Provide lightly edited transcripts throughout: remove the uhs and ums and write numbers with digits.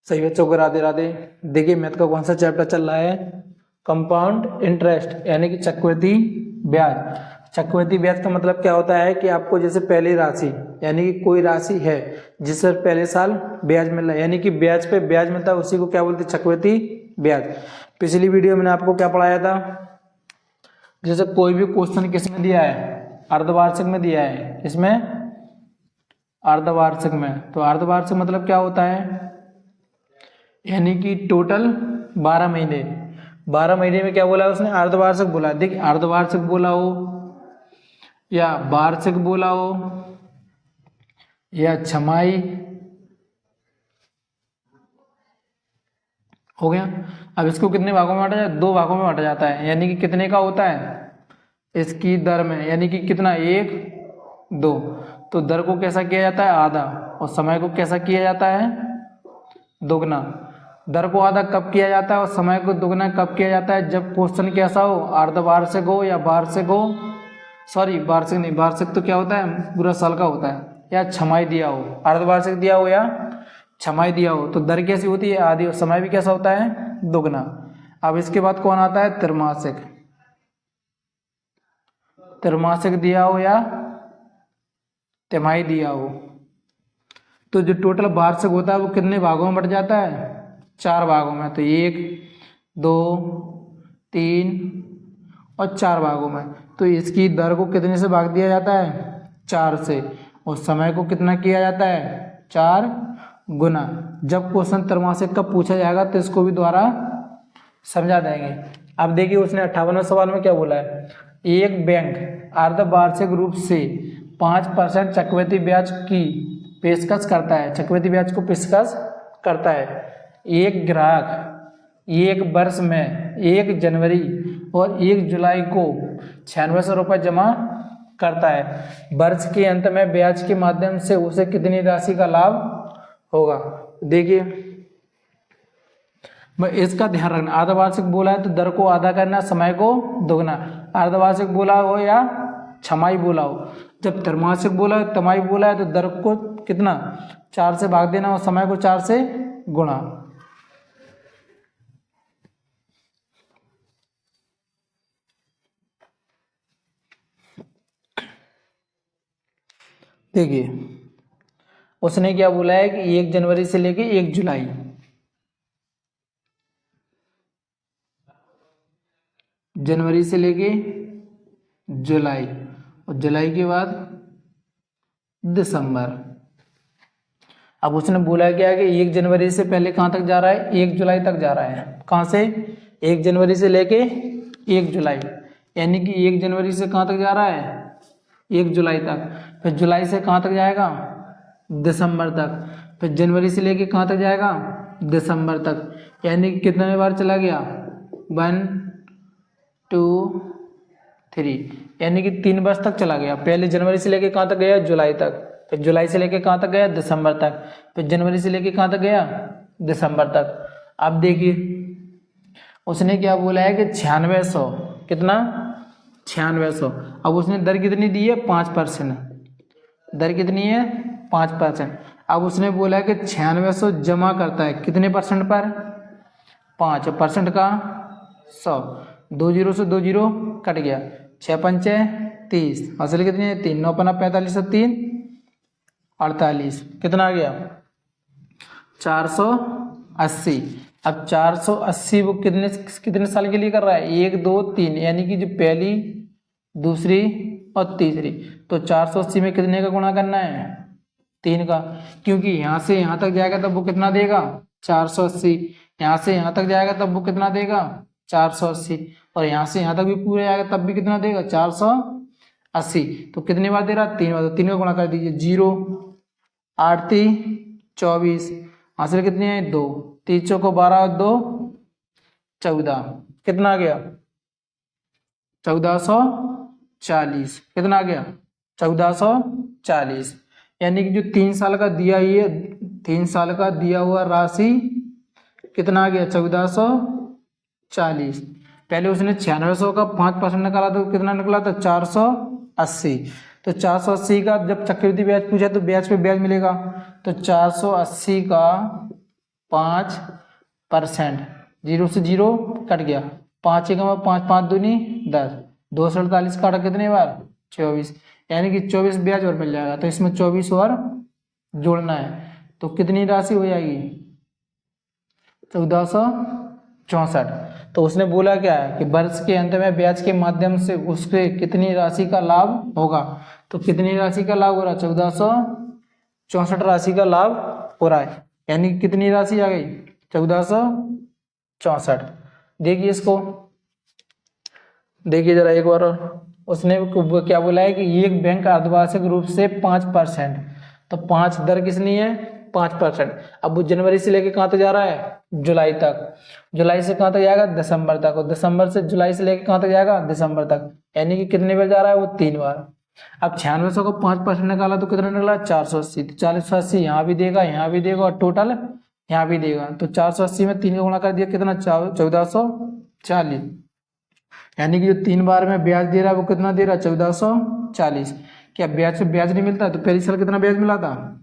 सही बच्चों को राधे राधे। देखिए मैथ का कौन सा चैप्टर चल रहा है, कंपाउंड इंटरेस्ट यानी कि चक्रवृद्धि ब्याज। चक्रवृद्धि ब्याज का मतलब क्या होता है कि आपको जैसे पहली राशि यानी कि कोई राशि है जिससे पहले साल ब्याज मिल रहा है यानी कि ब्याज पे ब्याज मिलता है, उसी को क्या बोलते हैं, चक्रवृद्धि ब्याज। पिछली वीडियो में आपको क्या पढ़ाया था, जैसे कोई भी क्वेश्चन किस में दिया है, अर्धवार्षिक में दिया है, इसमें अर्धवार्षिक में। तो अर्धवार्षिक मतलब क्या होता है, यानी कि टोटल 12 महीने। 12 महीने में क्या बोला उसने, अर्धवार्षिक बोला। देखिए अर्धवार्षिक बोला हो या वार्षिक बोला हो या छमाही, हो गया। अब इसको कितने भागों में बांटा जाए, 2 भागों में बांटा जाता है, यानी कि कितने का होता है, इसकी दर में, यानी कि कितना, 1 2। तो दर को कैसा किया जाता है, आधा, और समय को कैसा किया जाता है, दोगुना। दर को आधा कब किया जाता है और समय को दोगुना कब किया जाता है, जब क्वेश्चन कैसा हो, अर्धवार्षिक हो या वार्षिक हो, सॉरी वार्षिक नहीं, वार्षिक तो क्या होता है, पूरा साल का होता है, या छमाही दिया हो, अर्धवार्षिक दिया हो या छमाही दिया हो। तो दर कैसी होती है, आधी, और समय भी कैसा होता है, दोगुना। अब इसके बाद कौन आता है, त्रैमासिक। त्रैमासिक दिया हो या तिमाही दिया हो। तो जो टोटल वार्षिक होता है वो कितने भागों में बट जाता है, 4 भागों में। तो 1 2 3 और 4 भागों में। तो इसकी दर को कितने से भाग दिया जाता है, 4 से, और समय को कितना किया जाता है, 4 गुना। जब क्वेश्चन त्रैमासिक का पूछा जाएगा तो इसको भी द्वारा समझा देंगे। अब देखिए उसने 58वें सवाल में क्या बोला है, एक बैंक अर्धवार्षिक रूप से 5% चक्रवृद्धि ब्याज की पेशकश करता है, चक्रवृद्धि ब्याज को पेशकश करता है। एक ग्राहक 1 वर्ष में 1 जनवरी और 1 जुलाई को 9600 रुपये जमा करता है। वर्ष के अंत में ब्याज के माध्यम से उसे कितनी राशि का लाभ होगा। देखिए मैं इसका ध्यान रखना, अर्धवार्षिक बोला है तो दर को आधा करना, समय को दोगुना। अर्धवार्षिक बोला हो या छमाही बोला हो, जब त्रैमासिक बोला है, तिमाही बोला है, तो दर को कितना, 4 से भाग देना और समय को 4 से गुणा। देखिए उसने क्या बोला है कि 1 जनवरी से लेके 1 जुलाई, जनवरी से लेके जुलाई, और जुलाई के बाद दिसंबर। अब उसने बोला क्या है कि 1 जनवरी से पहले कहाँ तक जा रहा है, 1 जुलाई तक जा रहा है। कहाँ से, 1 जनवरी से लेके 1 जुलाई, यानी कि 1 जनवरी से कहाँ तक जा रहा है, 1 जुलाई तक। फिर जुलाई से कहाँ तक जाएगा, दिसंबर तक। फिर जनवरी से लेके कहाँ तक जाएगा, दिसंबर तक। यानी कि कितने बार चला गया, 1 2 3, यानी कि 3 वर्ष तक चला गया। पहले जनवरी से लेके कहाँ तक गया, जुलाई तक। फिर जुलाई से लेके कहाँ तक गया, दिसंबर तक। फिर जनवरी से लेके कहाँ तक गया, दिसंबर तक। अब देखिए उसने क्या बोला है कि 9600, कितना, 9600। अब उसने दर कितनी दी है, 5%। दर कितनी है, 5%। अब उसने बोला है कि 9600 जमा करता है कितने परसेंट पर, 5% का 100। 2 जीरो से 2 जीरो कट गया, 6 पंचे 30, असल कितनी है, 3 9 पन्ना 45 और 3 48, कितना आ गया, 480। अब 480 वो कितने कितने साल के लिए कर रहा है, 1 2 3, यानी कि जो पहली दूसरी और तीसरी। तो 480 में कितने का गुणा करना है, 3 का, क्योंकि यहाँ से यहाँ तक जाएगा तब वो कितना देगा, 480। यहाँ से यहाँ तक जाएगा तब वो कितना देगा, 480, और यहाँ से यहाँ तक भी पूरा जाएगा तब भी कितना देगा, 480। तो कितनी बार दे रहा है, 3 बार। तो 3 का गुणा कर दीजिए, 0 8 3 24, हासिल कितनी है, 2, 3 चौको 12 और 2 14, कितना आ गया, 1440, कितना आ गया, 1440। यानी कि जो 3 साल का दिया, ये 3 साल का दिया हुआ राशि कितना आ गया, 1440। पहले उसने 9600 का 5% निकाला तो कितना निकला था, 480। तो 480 का जब चक्रवृद्धि ब्याज पूछा तो ब्याज पे ब्याज मिलेगा, तो 480 का 5%। 0 से 0 कट गया, 5 एक 5, 5 दूनी 10, 248 काटा कितने बार 24, यानी कि 24 ब्याज और मिल जाएगा। तो इसमें 24 और जोड़ना है, तो कितनी राशि हो जाएगी 1464। तो उसने बोला क्या है कि वर्ष के अंत में ब्याज के माध्यम से उसके कितनी राशि का लाभ होगा। तो कितनी राशि का लाभ हो रहा है 1464 राशि का लाभ हो रहा है, यानी कि कितनी राशि आ गई 1464। देखिए इसको, देखिए जरा एक बार और। उसने क्या बोला है कि एक बैंक अर्धवार्षिक रूप से 5%, तो 5 दर किसनी है 5%। अब वो जनवरी से लेके कहाँ तक जा रहा है जुलाई तक, जुलाई से कहाँ तक जाएगा दिसंबर तक, और दिसंबर से जुलाई से लेके कहाँ तक जाएगा दिसंबर तक, यानी कि कितने बार जा रहा है वो 3 बार। अब 9600 को 5% निकाला तो कितना निकला 480, तो 480 यहाँ भी देगा यहाँ भी देगा और टोटल यहाँ भी देगा, तो 480 में 3 का गुणा कर दिया कितना 1440, यानी कि जो 3 बार में ब्याज दे रहा है वो कितना दे रहा है 1440। क्या ब्याज से ब्याज नहीं मिलता, तो पहली साल कितना ब्याज मिला था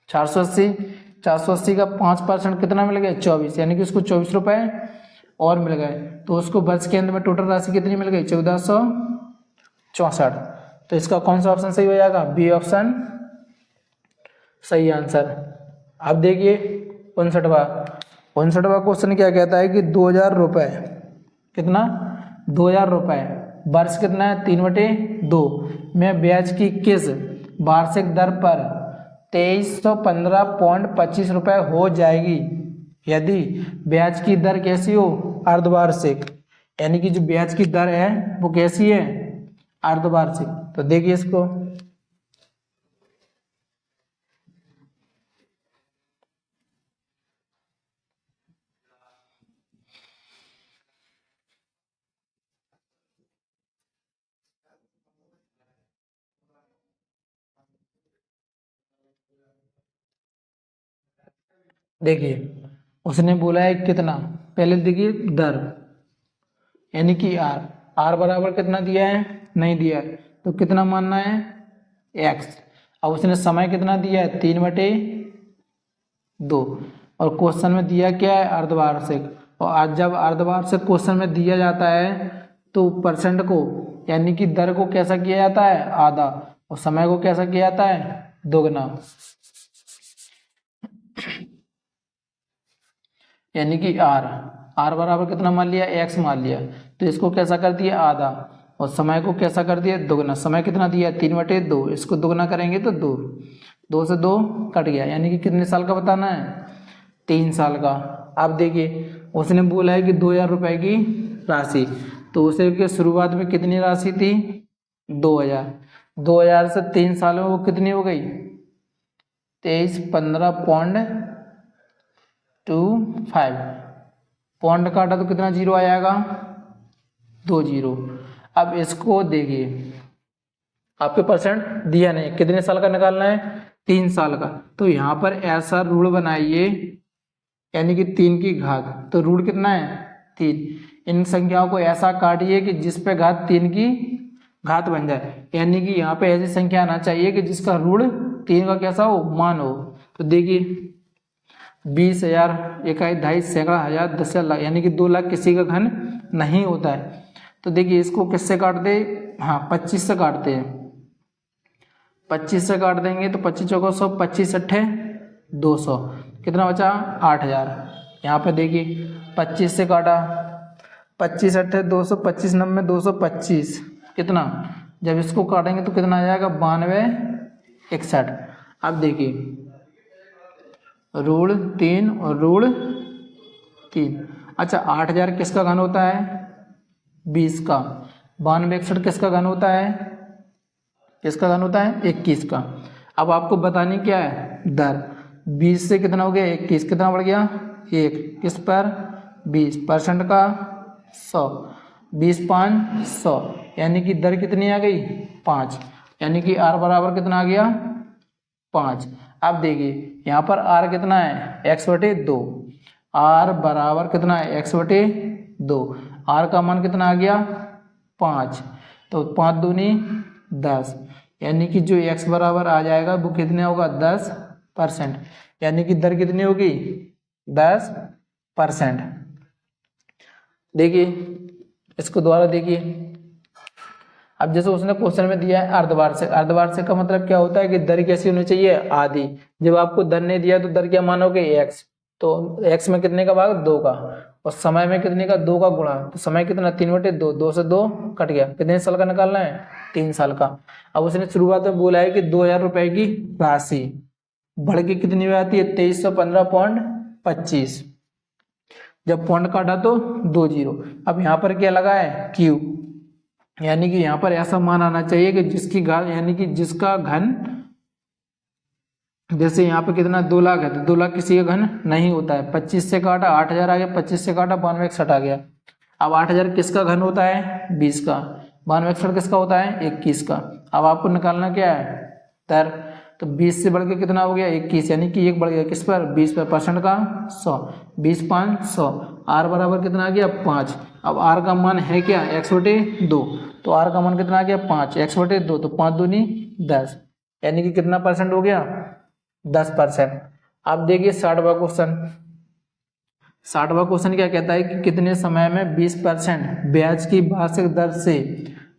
480, 480 का 5% कितना मिल गया 24, यानी कि उसको 24 रुपए और मिल गए। तो उसको वर्ष के अंत में टोटल राशि कितनी मिल गई 1464। तो इसका कौन सा ऑप्शन सही हो जाएगा, बी ऑप्शन सही आंसर। अब देखिए 59वां क्वेश्चन क्या कहता है कि 2000 रुपए, कितना 2000 रुपए, वर्ष कितना है 3/2 में ब्याज की किस वार्षिक दर पर 2315.25 रुपए हो जाएगी यदि ब्याज की दर कैसी हो अर्धवार्षिक, यानी कि जो ब्याज की दर है वो कैसी है अर्धवार्षिक। तो देखिए इसको, देखिए उसने बोला है कितना, पहले देखिए दर यानी कि आर, आर बराबर कितना दिया है नहीं दिया है, तो कितना मानना है एक्स। अब उसने समय कितना दिया है 3/2, और क्वेश्चन में दिया क्या है अर्धवार्षिक, और आज जब अर्धवार्षिक क्वेश्चन में दिया जाता है तो परसेंट को यानी कि दर को कैसा किया जाता है आधा, और समय को कैसा किया जाता है दोगुना, यानी कि आर, आर बराबर कितना मान लिया एक्स मान लिया, तो इसको कैसा कर दिया आधा, और समय को कैसा कर दिया दोगुना। समय कितना दिया 3/2, इसको दोगुना करेंगे तो 2, 2 से 2 कट गया, यानी कि कितने साल का बताना है 3 साल का। अब देखिए उसने बोला है कि 2000 रुपए की राशि, तो उसे के शुरुआत में कितनी राशि थी 2000, 2000 से 3 साल में वो कितनी हो गई 2315.25, पॉइंट काटा तो कितना जीरो आ जाएगा 2 जीरो। अब इसको देखिए आपके परसेंट दिया नहीं, कितने साल का निकालना है 3 साल का, तो यहाँ पर ऐसा रूल बनाइए यानी कि 3 की घात, तो रूल कितना है 3, इन संख्याओं को ऐसा काटिए कि जिस पे घात 3 की घात बन जाए, यानी कि यहाँ पे ऐसी संख्या आना चाहिए कि जिसका रूल 3 का कैसा हो मान हो। तो देखिए 20,000, इकाई, दहाई, सैकड़ा, हजार, 10,000, लाख, यानी कि 2 लाख किसी का घन नहीं होता है। तो देखिए इसको किससे काटते, हाँ 25 से काटते हैं, 25 से काट देंगे तो 25 चौका 100, 25 अट्ठे 200, कितना बचा 8,000। यहाँ पे देखिए 25 से काटा, 25 अट्ठे 200, 25 नब्बे 225, कितना, जब इसको काटेंगे तो कितना आ जाएगा 9261। अब देखिए रूल 3 और रूल 3, अच्छा 8,000 किसका घन होता है 20 का, 9261 किसका घन होता है, किसका घन होता है 21 का। अब आपको बतानी क्या है दर, 20 से कितना हो गया 21, कितना बढ़ गया 1, किस पर 20% का 100, 20 5 100, यानी कि दर कितनी आ गई 5, यानी कि आर बराबर कितना आ गया 5। अब देखिए यहाँ पर आर कितना है x/2, आर बराबर कितना है x/2, आर का मान कितना आ गया 5, तो 5 दूनी 10, यानी कि जो x बराबर आ जाएगा वो कितने होगा 10%, यानी कि दर कितनी होगी 10%। देखिए इसको दोबारा देखिए। अब जैसे उसने क्वेश्चन में दिया है अर्धवार्षिक, अर्धवार्षिक का मतलब क्या होता है कि दर कैसी होनी चाहिए, आधी। जब आपको दर नहीं दिया तो दर क्या मानोगे, x, तो x में कितने का भाग, 2 का, और समय में कितने का, 2 का गुणा, तो समय कितना 3/2, 2 से 2 कट गया, कितने साल का निकालना है, 3 साल का। अब उसने शुरुआत में बोला है कि 2000 रुपए की राशि बढ़ के कितनी हो जाती है, 2315.25, जब पॉइंट काटा तो 2 जीरो। अब यहाँ पर क्या लगा है, Q, यानी कि यहाँ पर ऐसा मान आना चाहिए कि जिसकी घन, यानी कि जिसका घन, जैसे यहाँ पे कितना 2 लाख है तो 2 लाख किसी का घन नहीं होता है। 25 से काटा 8000 आ गया, 25 से काटा 9261 आ गया। अब 8000 किसका घन होता है, 20 का, 9261 किसका होता है, 21 का। अब आपको निकालना क्या है, दर, तो 20 से बढ़ के कितना हो गया, 21, यानी कि 1 बढ़ गया किस पर, 20 पर, परसेंट का 100, 20 5 100, आर बराबर कितना आ गया, 5। अब आर का मान है क्या, x/2, तो आर का मान कितना आ गया, 5, x/2, तो 5 दूनी 10, यानी कि कितना परसेंट हो गया, 10%। अब देखिए 60वां क्वेश्चन। 60वां क्वेश्चन क्या कहता है कि कितने समय में 20% ब्याज की वार्षिक दर से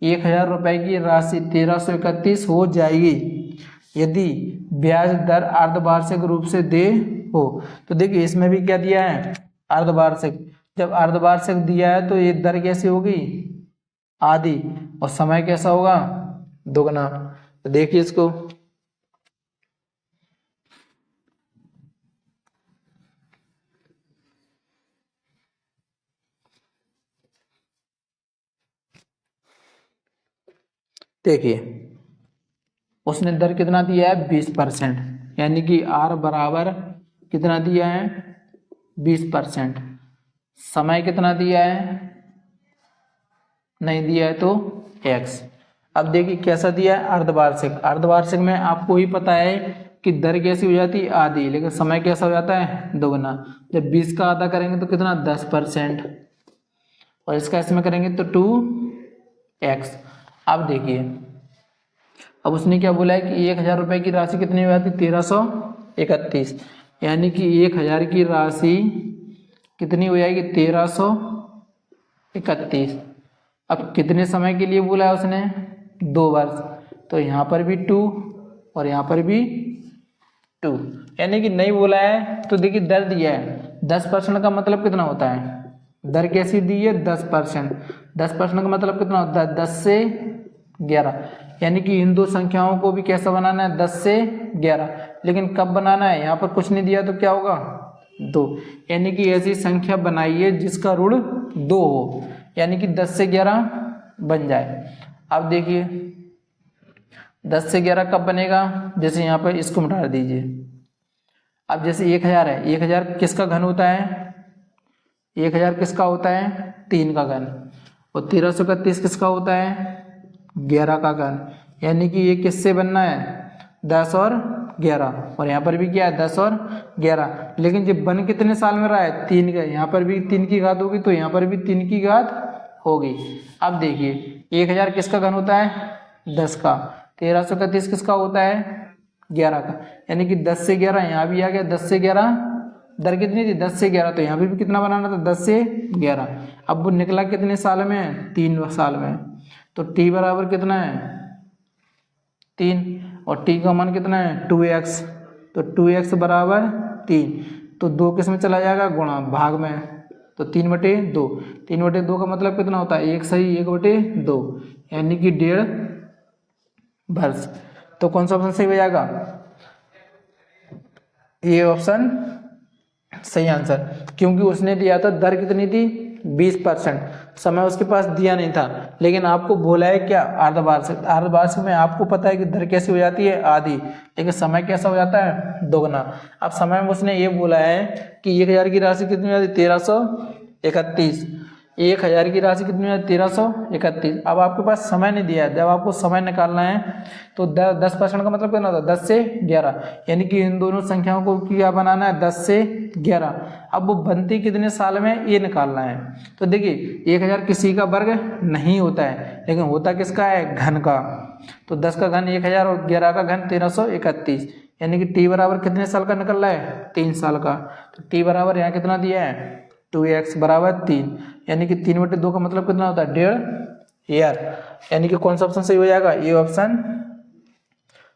1000 रुपए की राशि 1331 हो जाएगी यदि ब्याज दर अर्धवार्षिक रूप से दे हो। तो देखिए इसमें भी क्या दिया है, अर्धवार्षिक। जब अर्धवार्षिक दिया है तो ये दर कैसी होगी, आधी, और समय कैसा होगा, दोगुना। तो देखिए इसको, देखिए उसने दर कितना दिया है, 20%, यानी कि आर बराबर कितना दिया है, 20%। समय कितना दिया है, नहीं दिया है तो x। अब देखिए कैसा दिया है, अर्धवार्षिक। अर्धवार्षिक में आपको ही पता है कि दर कैसी हो जाती है, आधी, लेकिन समय कैसा हो जाता है, दोगुना। जब 20 का आधा करेंगे तो कितना, 10%, और इसका इसमें करेंगे तो 2x। अब देखिए, अब उसने क्या बोला है कि 1000 रुपए की राशि कितनी हो जाती है, 1331, यानी कि 1000 की राशि कितनी हो जाएगी, 1331। अब कितने समय के लिए बोला है उसने, 2 वर्ष, तो यहाँ पर भी 2 और यहाँ पर भी 2, यानी कि नहीं बोला है। तो देखिए दर दिया है, 10% का मतलब कितना होता है, दर कैसी दी है, 10%। 10% का मतलब कितना होता है, 10 से 11, यानी कि इन दो संख्याओं को भी कैसा बनाना है, 10 से 11, लेकिन कब बनाना है, यहाँ पर कुछ नहीं दिया तो क्या होगा, 2, यानी कि ऐसी संख्या बनाइए जिसका ऋण 2 हो, यानी कि 10 से 11 बन जाए। अब देखिए 10 से 11 कब बनेगा, जैसे यहाँ पर इसको मिटा दीजिए। अब जैसे 1000 है, 1000 किसका घन होता है, 1000 किसका होता है, 3 का घन, और 1331 किसका होता है, 11 का घन, यानी कि ये किससे बनना है, 10 और 11, और यहाँ पर भी क्या है, 10 और 11, लेकिन जब बन कितने साल में रहा है, 3 का, यहाँ पर भी 3 की घात होगी तो यहाँ पर भी 3 की घात होगी। अब देखिए 1000 किसका घन होता है, 10 का, 1331 किसका होता है, 11 का, यानी कि 10 से 11 यहाँ भी आ गया, 10 से 11 दर कितनी थी, 10 से 11, तो यहाँ भी कितना बनाना था, 10 से 11। अब वो निकला कितने साल में, 3 साल में, तो t बराबर कितना है, 3, और t का मान कितना है, 2x, तो 2x बराबर 3, तो 2 किस में चला जाएगा, गुणा, भाग में, तो 3/2, 3/2 का मतलब कितना होता है, 1 सही 1/2, यानी कि 1.5 वर्ष। तो कौन सा ऑप्शन सही हो जाएगा, ये ऑप्शन सही आंसर, क्योंकि उसने दिया था दर कितनी थी, 20%, समय उसके पास दिया नहीं था, लेकिन आपको बोला है क्या, अर्धवार्षिक। अर्धवार्षिक में आपको पता है कि दर कैसी हो जाती है, आधी, लेकिन समय कैसा हो जाता है, दोगुना। अब समय में उसने ये बोला है कि 1000 की राशि कितनी हो जाती है, 1331, 1000 की राशि कितनी हो जाती है, 1331। अब आपके पास समय नहीं दिया है, जब आपको समय निकालना है तो 10% का मतलब कितना होता है, 10 से 11, यानी कि इन दोनों संख्याओं को क्या बनाना है, 10 से 11। अब वो बनती कितने साल में, ये निकालना है। तो देखिए 1000 किसी का वर्ग नहीं होता है, लेकिन होता किसका है, घन का, तो 10 का घन 1000 और 11 का घन 1331, यानी कि टी बराबर कितने साल का निकल रहा है, 3 साल का। तो टी बराबर यहाँ कितना दिया है, 2x बराबर 3, यानी कि 3/2 का मतलब कितना होता है, 1.5 ईयर। यानी कि कौन सा ऑप्शन सही हो जाएगा, ये ऑप्शन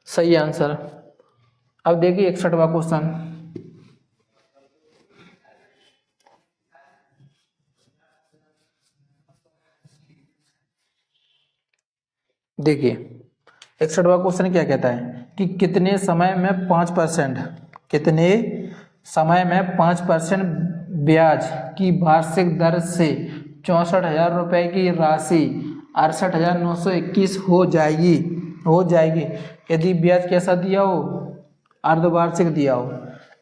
सही आंसर। अब देखिए 61वां क्वेश्चन, देखिए 61वां क्वेश्चन क्या कहता है कि कितने समय में 5%, कितने समय में 5% ब्याज की वार्षिक दर से 64,000 रुपए की राशि 68,921 हो जाएगी यदि ब्याज कैसा दिया हो, अर्धवार्षिक दिया हो।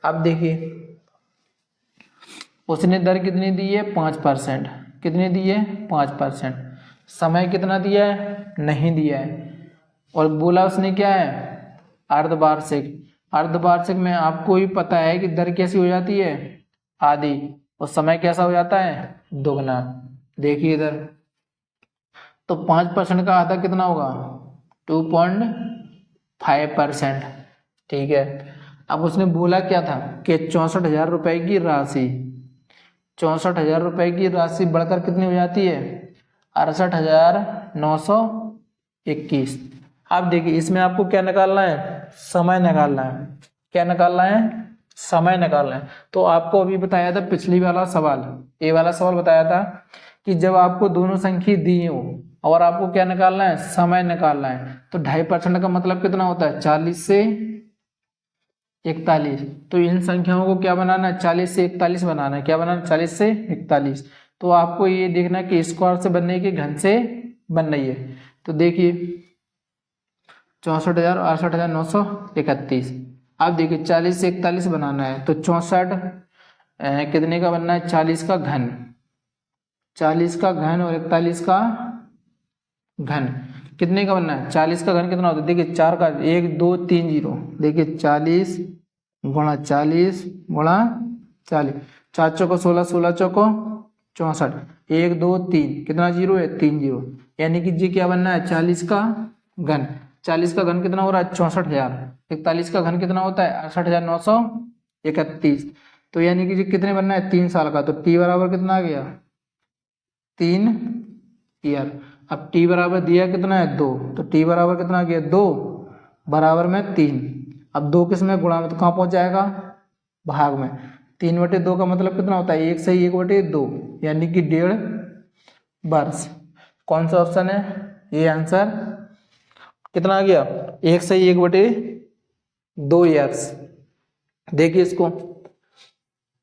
अब देखिए उसने दर कितनी दी है, 5%, कितनी दी है, 5%। समय कितना दिया है, नहीं दिया है, और बोला उसने क्या है, अर्धवार्षिक। अर्धवार्षिक में आपको ही पता है कि दर कैसी हो जाती है, आधी, और समय कैसा हो जाता है, दोगुना। देखिए इधर तो 5% का आधा कितना होगा, 2.5%, ठीक है। अब उसने बोला क्या था कि 64,000 रुपए की राशि, 64,000 रुपए की राशि बढ़कर कितनी हो जाती है, 68,921। अब देखिए इसमें आपको क्या निकालना है, समय निकालना है। क्या निकालना है, समय निकालना है। तो आपको अभी बताया था पिछली वाला सवाल, ये वाला सवाल बताया था कि जब आपको दोनों संख्या दी हो और आपको क्या निकालना है, समय निकालना है, तो 2.5% का मतलब कितना होता है, 40 से 41। तो इन संख्याओं को क्या बनाना है, 40 से 41 बनाना है। क्या बनाना है, 40 से 41। तो आपको ये देखना है कि स्क्वायर से बनने की घन से बन रही है। तो देखिए 64,000 और 68,931। अब देखिए 40 से 41 बनाना है, तो 64 कितने का बनना है, 40 का घन, 40 का घन और 41 का घन कितने का बनना है, 40 का घन कितना होता है, देखिए 4 का 1 2 3 0, देखिए 40 गुणा 40 गुणा 40, 4 चौको 16, 16 चौको 64, 1 2 3 कितना जीरो है, 3 जीरो, यानी कि जी क्या बनना है, 40 का घन। 40 का घन कितना हो रहा है, 64,000। 41 का घन कितना होता है, 68,931। तो यानी कि जी कितने बनना है, 3 साल का। तो टी बराबर कितना आ गया, 3 ईयर। अब टी बराबर दिया कितना है, 2, तो टी बराबर कितना आ गया, 2 बराबर में 3। अब 2 किस में गुणा में, तो कहाँ पहुंच जाएगा, भाग में। 3/2 का मतलब कितना होता है, 1 से 1/2, यानी कि 1.5 वर्ष। कौन सा ऑप्शन है, ये आंसर कितना आ गया, 1 से 1/2 ईयर्स। देखिए इसको,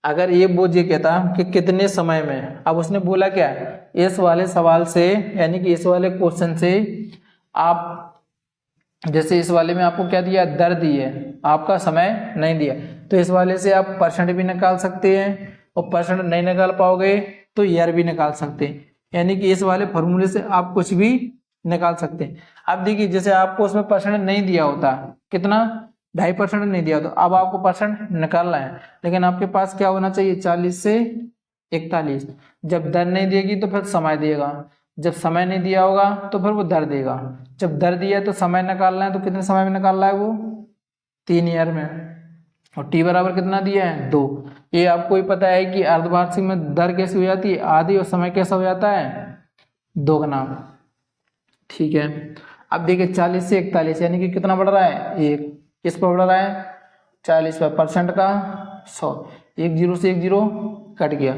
अगर ये बोझ ये कहता कि कितने समय में, अब उसने बोला क्या, इस वाले सवाल से यानी कि इस वाले क्वेश्चन से आप, जैसे इस वाले में आपको क्या दिया, दर दी है, आपका समय नहीं दिया, तो इस वाले से आप परसेंट भी निकाल सकते हैं, और परसेंट नहीं निकाल पाओगे तो ईयर भी निकाल सकते हैं। यानी कि इस वाले फॉर्मूले से आप कुछ भी निकाल सकते हैं। अब देखिए जैसे आपको उसमें परसेंट नहीं दिया होता, कितना, 2.5% नहीं दिया, तो अब आपको परसेंट निकालना है, लेकिन आपके पास क्या होना चाहिए, 40 से 41। जब दर नहीं देगी तो फिर समय देगा, जब समय नहीं दिया होगा तो फिर वो दर देगा। जब दर दिया तो समय निकालना है, तो कितने समय में निकालना है वो, 3 ईयर में। और टी बराबर कितना दिया है, 2। ये आपको ही पता है कि अर्धवार्षिक में दर कैसी हो जाती है, आधी, और समय कैसा हो जाता है, दोगुना। ठीक है। अब देखिए 40 से 41 यानी कि कितना बढ़ रहा है, 1। किस पर बढ़ रहा है, 40 पर, परसेंट का 100, 1 0 से 1 0 कट गया,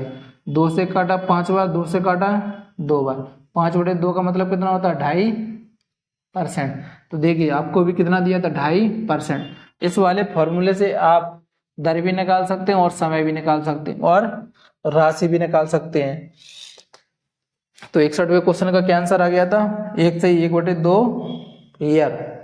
2 से काटा 5 बार, 2 से काटा 2 बार, 5/2 का मतलब कितना होता है, 2.5%। तो देखिए आपको भी कितना दिया था, 2.5%। इस वाले फॉर्मूले से आप दर भी निकाल सकते हैं और समय भी निकाल सकते हैं और राशि भी निकाल सकते हैं। तो 61वें क्वेश्चन का क्या आंसर आ गया था, 1 से 1/2 ईयर।